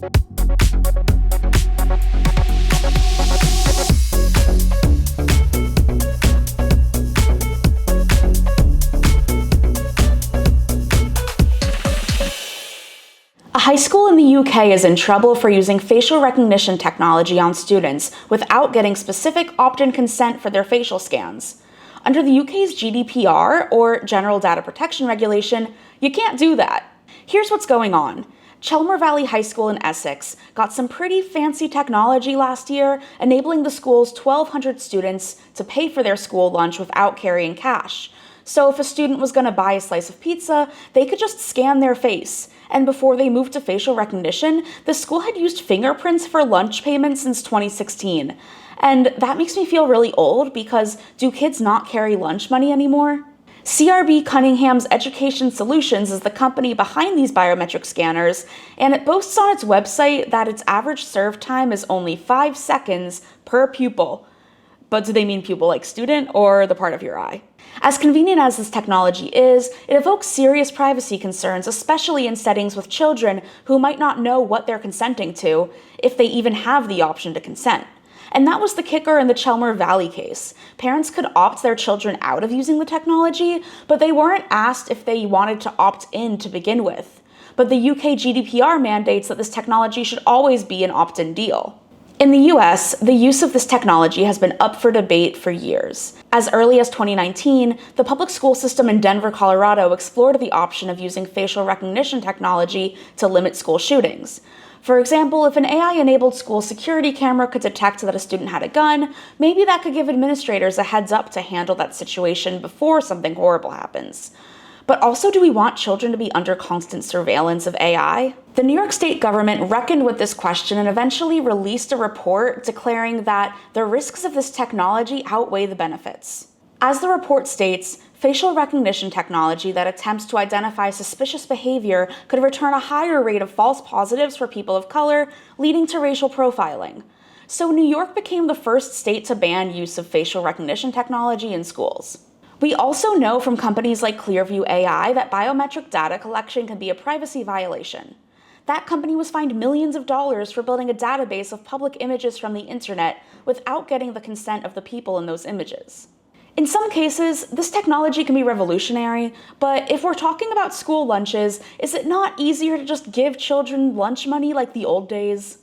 A high school in the UK is in trouble for using facial recognition technology on students without getting specific opt-in consent for their facial scans. Under the UK's GDPR, or General Data Protection Regulation, you can't do that. Here's what's going on. Chelmer Valley High School in Essex got some pretty fancy technology last year, enabling the school's 1,200 students to pay for their school lunch without carrying cash. So if a student was going to buy a slice of pizza, they could just scan their face. And before they moved to facial recognition, the school had used fingerprints for lunch payments since 2016. And that makes me feel really old because do kids not carry lunch money anymore? CRB Cunningham's Education Solutions is the company behind these biometric scanners, and it boasts on its website that its average serve time is only 5 seconds per pupil. But do they mean pupil like student or the part of your eye? As convenient as this technology is, it evokes serious privacy concerns, especially in settings with children who might not know what they're consenting to, if they even have the option to consent. And that was the kicker in the Chelmer Valley case. Parents could opt their children out of using the technology, but they weren't asked if they wanted to opt in to begin with. But the UK GDPR mandates that this technology should always be an opt-in deal. In the US, the use of this technology has been up for debate for years. As early as 2019, the public school system in Denver, Colorado explored the option of using facial recognition technology to limit school shootings. For example, if an AI-enabled school security camera could detect that a student had a gun, maybe that could give administrators a heads up to handle that situation before something horrible happens. But also, do we want children to be under constant surveillance of AI? The New York State government reckoned with this question and eventually released a report declaring that the risks of this technology outweigh the benefits. As the report states, facial recognition technology that attempts to identify suspicious behavior could return a higher rate of false positives for people of color, leading to racial profiling. So New York became the first state to ban use of facial recognition technology in schools. We also know from companies like Clearview AI that biometric data collection can be a privacy violation. That company was fined millions of dollars for building a database of public images from the internet without getting the consent of the people in those images. In some cases, this technology can be revolutionary, but if we're talking about school lunches, is it not easier to just give children lunch money like the old days?